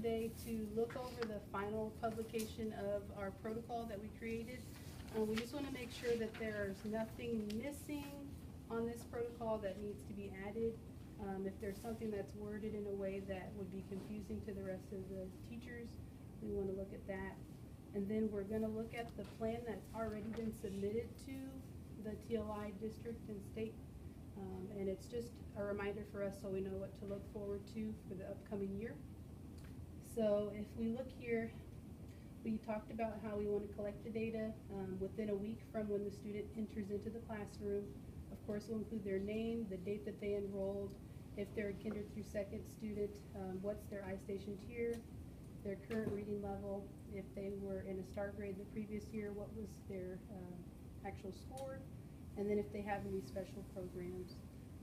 today to look over the final publication of our protocol that we created. We just want to make sure that there's nothing missing on this protocol that needs to be added. If there's something that's worded in a way that would be confusing to the rest of the teachers, we want to look at that. And then we're going to look at the plan that's already been submitted to the TLI district and state. And it's just a reminder for us so we know what to look forward to for the upcoming year. So if we look here, we talked about how we want to collect the data within a week from when the student enters into the classroom. Of course, we'll include their name, the date that they enrolled, if they're a kinder through second student, what's their I-Station tier, their current reading level, if they were in a star grade the previous year, what was their actual score, and then if they have any special programs.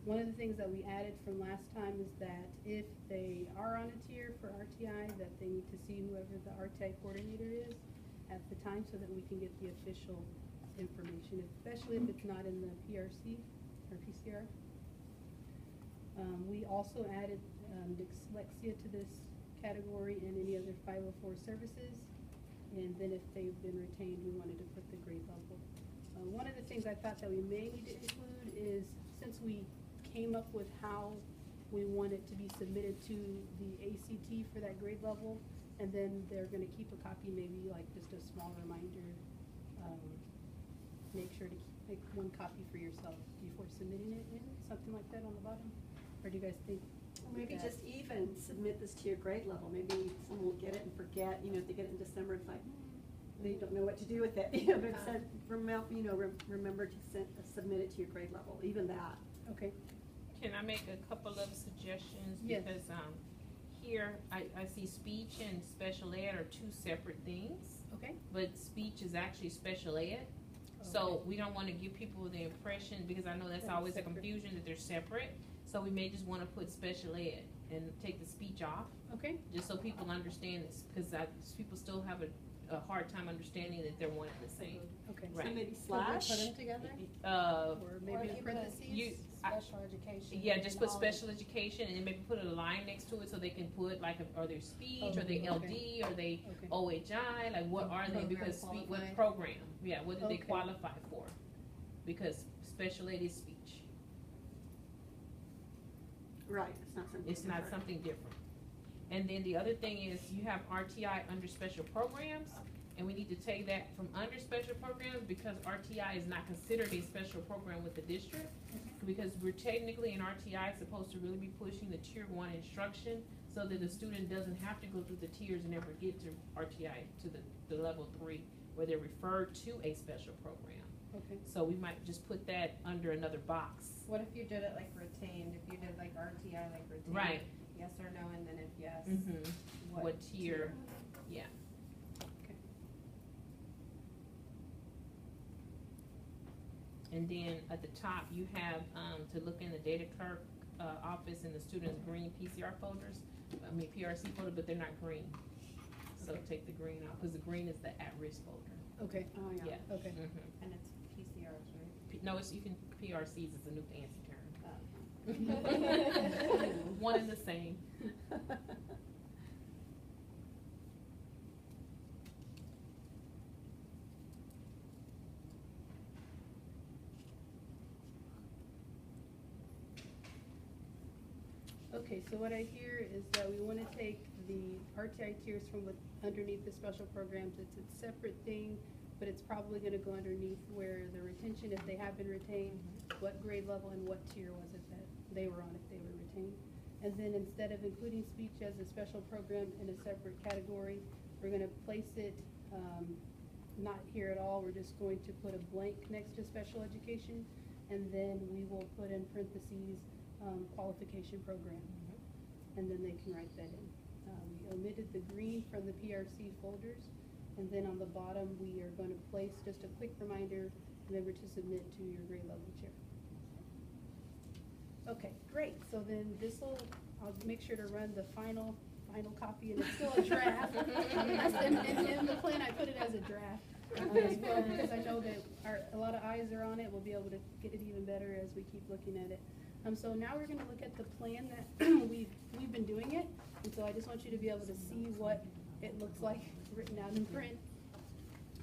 One of the things that we added from last time is that if they are on a tier for RTI, that they need to see whoever the RTI coordinator is at the time so that we can get the official information, especially if it's not in the PRC or PCR. We also added dyslexia to this category and any other 504 services. And then if they've been retained, we wanted to put the grade level. One of the things I thought that we may need to include is, since we came up with how we want it to be submitted to the ACT for that grade level, and then they're going to keep a copy, maybe like just a small reminder. Make sure to make one copy for yourself before submitting it in, something like that on the bottom. Or do you guys think? Well, maybe just even submit this to your grade level. Maybe someone will get it and forget. You know, if they get it in December, it's like they don't know what to do with it. You know, but remember to submit it to your grade level. Even that. Okay. Can I make a couple of suggestions? Yes. Because here I see speech and special ed are two separate things. Okay. But speech is actually special ed. So we don't want to give people the impression, because I know that's always a confusion, that they're separate. So we may just want to put special ed and take the speech off. Okay. Just so people understand this, because people still have a hard time understanding that they're one and the same. Okay. Right. So maybe slash. Put them together? Or maybe in parentheses? Special education. Yeah, just put special education, and then maybe put a line next to it so they can put like, are they speech, are they LD, are they OHI, like what are they? Because what program? Yeah, what do they qualify for? Because special ed is speech. Right, it's not something It's not something different. And then the other thing is, you have RTI under special programs, and we need to take that from under special programs, because RTI is not considered a special program with the district, because we're technically in RTI supposed to really be pushing the tier 1 instruction, so that the student doesn't have to go through the tiers and ever get to RTI, to the level 3, where they're referred to a special program. Okay. So we might just put that under another box. What if you did it like retained? If you did like RTI, like retained? Right. Yes or no, and then if yes, What tier? Yeah. Okay. And then at the top, you have to look in the data clerk office in the student's green PCR folders. I mean PRC folder, but they're not green. So take the green out, because the green is the at-risk folder. Okay. Oh, yeah. Yeah. Okay. and it's PCRs, right? No, it's PRCs is a new fancy term. Oh. One and the same. Okay, so what I hear is that we want to take the RTI tiers from underneath the special programs. It's a separate thing, but it's probably going to go underneath where the retention, if they have been retained, what grade level and what tier was it that they were on if they were retained. And then instead of including speech as a special program in a separate category, we're going to place it not here at all. We're just going to put a blank next to special education, and then we will put in parentheses qualification program, and then they can write that in. We omitted the green from the PRC folders, and then on the bottom we are going to place just a quick reminder, remember to submit to your grade level chair. Okay, great. So then I'll make sure to run the final copy, and it's still a draft. In the plan I put it as a draft as well, because I know that a lot of eyes are on it. We'll be able to get it even better as we keep looking at it. So now we're going to look at the plan that we've been doing it. And so I just want you to be able to see what it looks like written out in print.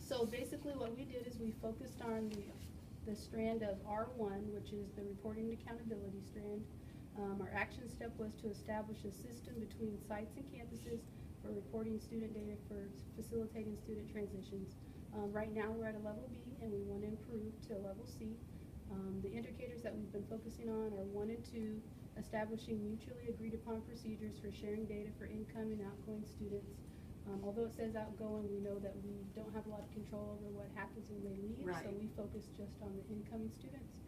So basically what we did is we focused on the strand of R1, which is the reporting and accountability strand. Our action step was to establish a system between sites and campuses for reporting student data for facilitating student transitions. Right now we're at a level B and we want to improve to a level C. The indicators that we've been focusing on are 1 and 2, establishing mutually agreed upon procedures for sharing data for incoming and outgoing students. Although it says outgoing, we know that we don't have a lot of control over what happens when they leave, Right. so we focus just on the incoming students.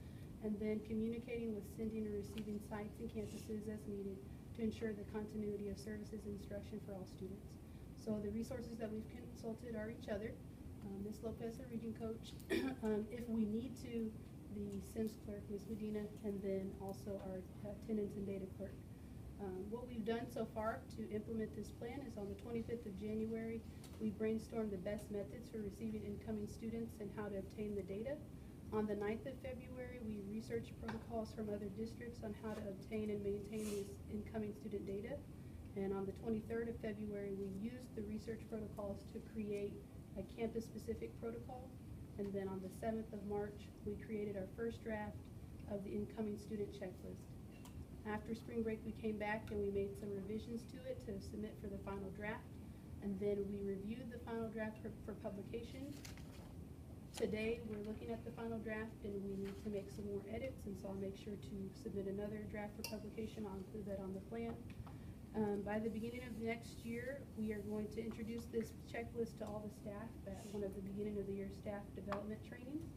And then communicating with sending and receiving sites and campuses as needed to ensure the continuity of services and instruction for all students. So the resources that we've consulted are each other. Ms. Lopez, our reading coach, if we need to, the Sims clerk, Ms. Medina, and then also our attendance and data clerk. What we've done so far to implement this plan is on the 25th of January, we brainstormed the best methods for receiving incoming students and how to obtain the data. On the 9th of February, we researched protocols from other districts on how to obtain and maintain these incoming student data. And on the 23rd of February, we used the research protocols to create a campus-specific protocol. And then on the 7th of March, we created our first draft of the incoming student checklist. After spring break, we came back and we made some revisions to it to submit for the final draft. And then we reviewed the final draft for publication. Today, we're looking at the final draft and we need to make some more edits, and so I'll make sure to submit another draft for publication. I'll include that on the plan. By the beginning of next year, we are going to introduce this checklist to all the staff at one of the beginning of the year staff development trainings.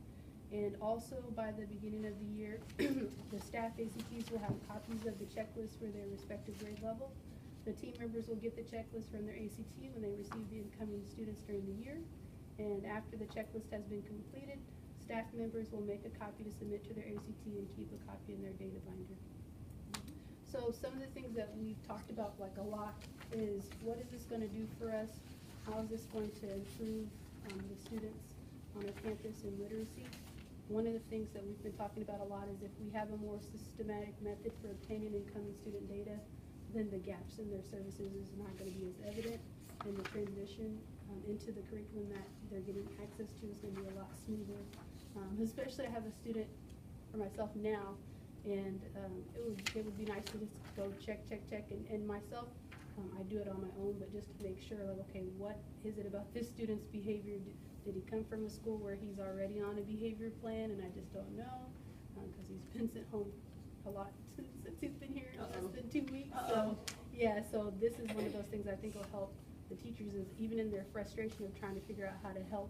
And also by the beginning of the year, the staff ACTs will have copies of the checklist for their respective grade level. The team members will get the checklist from their ACT when they receive the incoming students during the year. And after the checklist has been completed, staff members will make a copy to submit to their ACT and keep a copy in their data binder. So some of the things that we've talked about like a lot is what is this going to do for us? How is this going to improve the students on our campus in literacy? One of the things that we've been talking about a lot is if we have a more systematic method for obtaining incoming student data, then the gaps in their services is not going to be as evident, and the transition into the curriculum that they're getting access to is going to be a lot smoother. Especially I have a student for myself now, and it would be nice to just go check, and myself, I do it on my own, but just to make sure, like, okay, what is it about this student's behavior? Did he come from a school where he's already on a behavior plan, and I just don't know, because he's been sent home a lot since he's been here in less than 2 weeks. So yeah, so this is one of those things I think will help the teachers, is even in their frustration of trying to figure out how to help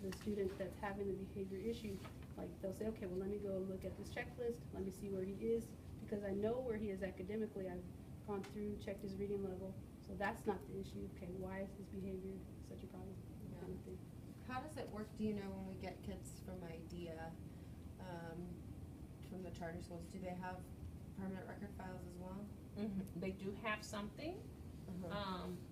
the student that's having the behavior issue, like they'll say, okay, well, let me go look at this checklist, let me see where he is, because I know where he is academically. I've gone through, checked his reading level, so that's not the issue. Okay, why is his behavior such a problem? Kind of thing. How does it work, do you know, when we get kids from IDEA, from the charter schools, do they have permanent record files as well? They do have something.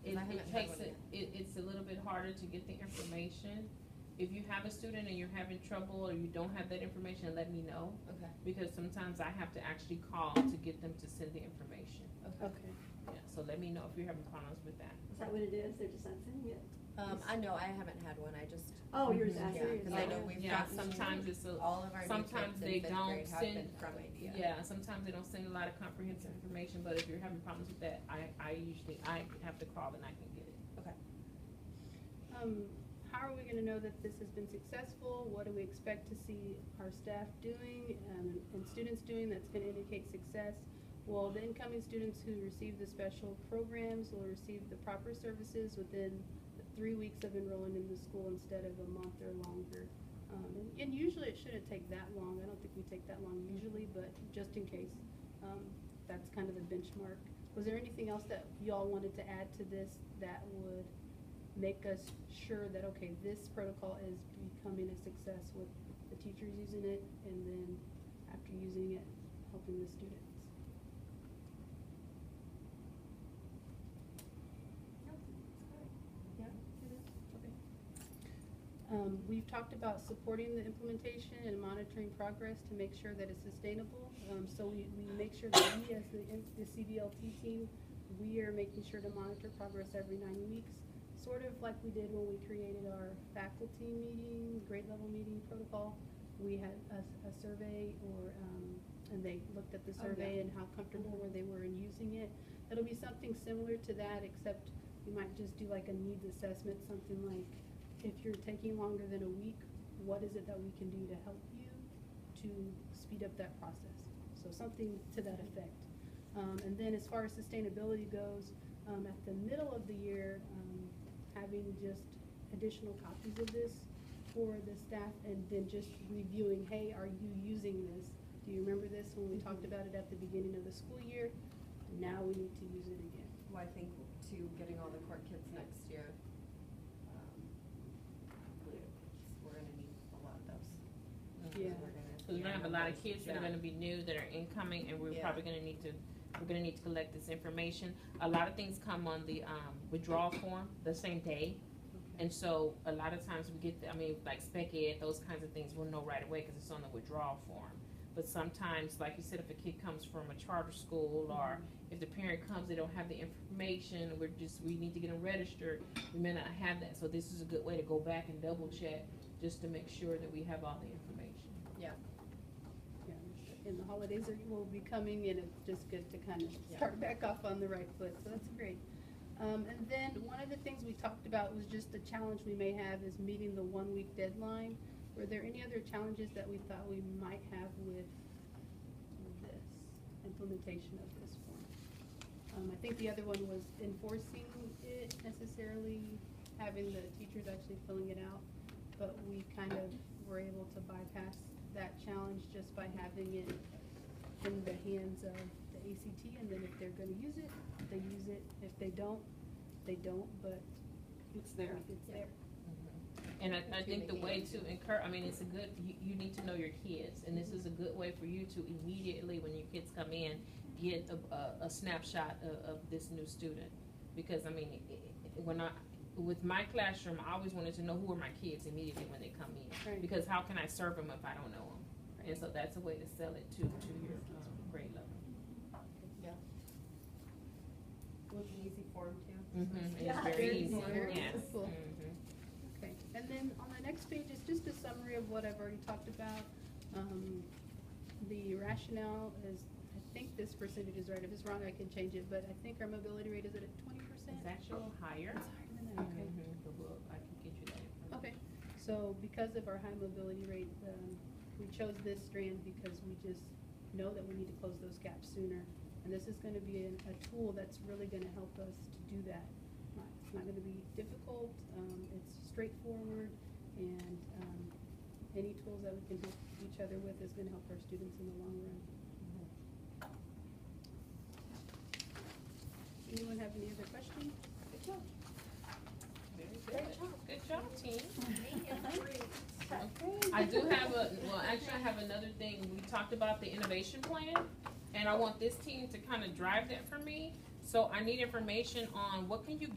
It takes it's a little bit harder to get the information. If you have a student and you're having trouble or you don't have that information, let me know. Okay. Because sometimes I have to actually call to get them to send the information. Okay. Yeah, so let me know if you're having problems with that. Is that what it is? They're just not sending it? I know, I haven't had one, I just. Oh, yours Mhm. after. Yeah, cause I know we've Yeah, gotten. sometimes it's all of our new sometimes kids in they fifth don't grade have send been from IDEA. Yeah, sometimes they don't send a lot of comprehensive information, but if you're having problems with that, I usually have to call and I can get it. Okay. How are we going to know that this has been successful? What do we expect to see our staff doing and students doing that's going to indicate success? Well, the incoming students who receive the special programs will receive the proper services within 3 weeks of enrolling in the school instead of a month or longer. And usually it shouldn't take that long. I don't think we take that long usually, but just in case, that's kind of the benchmark. Was there anything else that y'all wanted to add to this that would make us sure that, okay, this protocol is becoming a success with the teachers using it, and then after using it, helping the students? Yeah, it is? Okay. We've talked about supporting the implementation and monitoring progress to make sure that it's sustainable. So we make sure that we as the CBLT team we are making sure to monitor progress every 9 weeks, sort of like we did when we created our faculty meeting, grade level meeting protocol. We had a survey and they looked at the survey and how comfortable they were in using it. It'll be something similar to that, except you might just do like a needs assessment, something like, if you're taking longer than a week, what is it that we can do to help you to speed up that process? So something to that effect. And then as far as sustainability goes, at the middle of the year, having just additional copies of this for the staff, and then just reviewing, hey, are you using this? Do you remember this when we talked about it at the beginning of the school year? Now we need to use it again. Well, I think too, getting all the court kits next year, we're gonna need a lot of those. Yeah. Cause we're gonna have a lot of kids that are gonna be new, that are incoming, and we're probably gonna need to, collect this information. A lot of things come on the, withdrawal form the same day. And so a lot of times we get, like spec ed, those kinds of things, we'll know right away, cause it's on the withdrawal form. But sometimes, like you said, if a kid comes from a charter school, or if the parent comes, they don't have the information, we need to get them registered, we may not have that. So this is a good way to go back and double check, just to make sure that we have all the information. Yeah, and the holidays will be coming, and it's just good to kind of start back off on the right foot, so that's great. And then one of the things we talked about was just the challenge we may have is meeting the 1 week deadline. Were there any other challenges that we thought we might have with this implementation of this form? I think the other one was enforcing it necessarily, having the teachers actually filling it out, but we kind of were able to bypass that challenge just by having it in the hands of the ACT, and then if they're gonna use it, they use it. If they don't, they don't, but It's there. it's there. And I think the way to it's a good, you need to know your kids, and this is a good way for you to immediately, when your kids come in, get a snapshot of this new student. Because, with my classroom, I always wanted to know who are my kids immediately when they come in. Right. Because how can I serve them if I don't know them? Right. And so that's a way to sell it to your grade level. Yeah. It was an easy form too. Mm-hmm. Yeah, It's very easy, very yes. simple. Mhm. Okay, and then on the next page is just a summary of what I've already talked about. The rationale is, I think this percentage is right. If it's wrong, I can change it, but I think our mobility rate is at 20%. It's actually a little higher. It's higher than that, okay. I can get you that information. Okay, so because of our high mobility rate, we chose this strand because we just know that we need to close those gaps sooner. And this is gonna be a tool that's really gonna help us to do that. It's not gonna be difficult, it's straightforward, and any tools that we can help each other with is gonna help our students in the long run. Anyone have any other questions? Good job. Very good. Good job, team. Okay. I have another thing. We talked about the innovation plan, and I want this team to kind of drive that for me. So I need information on what can you